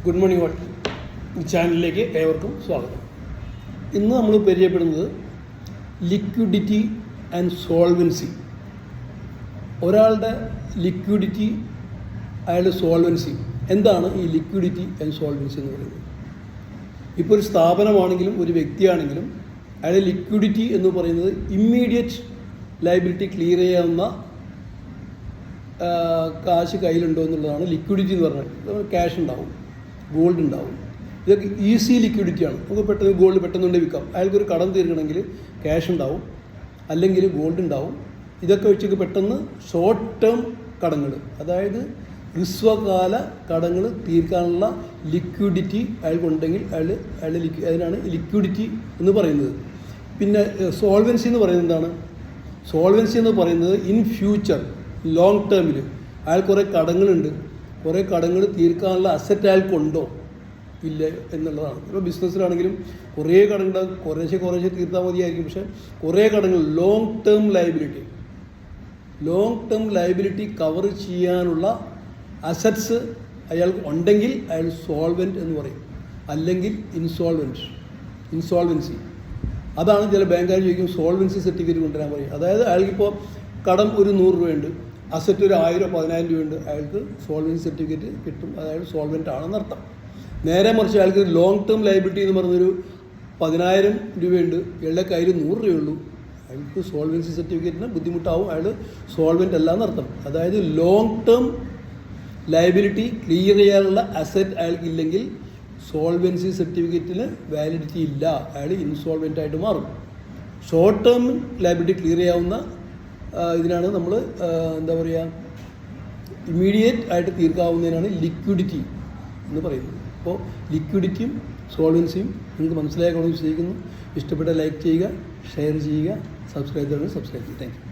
Good morning all. ഈ ചാനലിലേക്ക് ഏവർക്കും സ്വാഗതം. ഇന്ന് നമ്മൾ പരിചയപ്പെടുന്നത് ലിക്വിഡിറ്റി ആൻഡ് സോൾവൻസി. ഒരാളുടെ ലിക്വിഡിറ്റി, അയാളുടെ സോൾവൻസി. എന്താണ് ഈ ലിക്വിഡിറ്റി ആൻഡ് സോൾവൻസി എന്ന് പറയുന്നത്? ഇപ്പോൾ ഒരു സ്ഥാപനമാണെങ്കിലും ഒരു വ്യക്തിയാണെങ്കിലും അയാളുടെ ലിക്വിഡിറ്റി എന്ന് പറയുന്നത് ഇമ്മീഡിയറ്റ് ലയബിലിറ്റി ക്ലിയർ ചെയ്യാവുന്ന കാശ് കയ്യിലുണ്ടോ എന്നുള്ളതാണ് ലിക്വിഡിറ്റി എന്ന് പറഞ്ഞാൽ. ക്യാഷ് ഉണ്ടാവും, ഗോൾഡ് ഉണ്ടാവും. ഇതൊക്കെ ഈസി ലിക്വിഡിറ്റിയാണ്. നമുക്ക് പെട്ടെന്ന് ഗോൾഡ് പെട്ടെന്നുകൊണ്ട് വിൽക്കാം. അയാൾക്കൊരു കടം തീർക്കണമെങ്കിൽ ക്യാഷ് ഉണ്ടാവും, അല്ലെങ്കിൽ ഗോൾഡ് ഉണ്ടാവും. ഇതൊക്കെ വെച്ചിട്ട് പെട്ടെന്ന് ഷോർട്ട് ടേം കടങ്ങൾ, അതായത് ഹ്രസ്വകാല കടങ്ങൾ തീർക്കാനുള്ള ലിക്വിഡിറ്റി അയാൾക്കുണ്ടെങ്കിൽ അതിനാണ് ലിക്വിഡിറ്റി എന്ന് പറയുന്നത്. പിന്നെ സോൾവൻസി എന്ന് പറയുന്നത് എന്താണ്? സോൾവൻസി എന്ന് പറയുന്നത് ഇൻ ഫ്യൂച്ചർ, ലോങ് ടേമിൽ അയാൾ കുറേ കടങ്ങളുണ്ട്, കുറേ കടങ്ങൾ തീർക്കാനുള്ള അസറ്റ് അയാൾക്കുണ്ടോ ഇല്ല എന്നുള്ളതാണ്. ഇപ്പോൾ ബിസിനസ്സിലാണെങ്കിലും കുറേ കടങ്ങളുണ്ടാകും, കുറേശ്ശെ തീർത്താൽ മതിയായിരിക്കും. പക്ഷേ കുറേ കടങ്ങൾ, ലോങ് ടേം ലയബിലിറ്റി കവർ ചെയ്യാനുള്ള അസറ്റ്സ് അയാൾക്ക് ഉണ്ടെങ്കിൽ അയാൾ സോൾവെൻറ്റ് എന്ന് പറയും, അല്ലെങ്കിൽ ഇൻസോൾവൻസി. അതാണ് ചില ബാങ്കുകാർ ചോദിക്കും സോൾവൻസി സർട്ടിഫിക്കറ്റ് കൊണ്ടുവരാൻ പറയും. അതായത് അയാൾക്കിപ്പോൾ കടം ഒരു 100 രൂപയുണ്ട്, അസറ്റ് ഒരു 1000-10,000 രൂപയുണ്ട്, അയാൾക്ക് സോൾവൻസി സർട്ടിഫിക്കറ്റ് കിട്ടും. അതായത് സോൾവെൻ്റ് ആണെന്നർത്ഥം. നേരെ മറിച്ച് അയാൾക്ക് ലോങ് ടേം ലയബിലിറ്റി എന്ന് പറഞ്ഞൊരു 10,000 രൂപയുണ്ട്, അയാളുടെ കയ്യിൽ 100 രൂപയുള്ളൂ, അയാൾക്ക് സോൾവൻസി സർട്ടിഫിക്കറ്റിന് ബുദ്ധിമുട്ടാവും, അയാൾ സോൾവെൻ്റ് അല്ല എന്നർത്ഥം. അതായത് ലോങ് ടേം ലയബിലിറ്റി ക്ലിയർ ചെയ്യാനുള്ള അസറ്റ് അയാൾക്കില്ലെങ്കിൽ സോൾവൻസി സർട്ടിഫിക്കറ്റിന് വാലിഡിറ്റി ഇല്ല, അയാൾ ഇൻസോൾവെൻ്റ് ആയിട്ട് മാറും. ഷോർട്ട് ടേം ലയബിലിറ്റി ക്ലിയർ ചെയ്യാവുന്ന ഇതിനാണ് നമ്മൾ എന്താ പറയുക, ഇമ്മീഡിയറ്റ് ആയിട്ട് തീർക്കാവുന്നതിനാണ് ലിക്വിഡിറ്റി എന്ന് പറയുന്നത്. അപ്പോൾ ലിക്വിഡിറ്റിയും സോൾവൻസിയും നിങ്ങൾക്ക് മനസ്സിലാക്കണമെന്ന് വിശ്വസിക്കുന്നു. ഇഷ്ടപ്പെട്ട ലൈക്ക് ചെയ്യുക, ഷെയർ ചെയ്യുക, സബ്സ്ക്രൈബ് ചെയ്യുക. Thank you.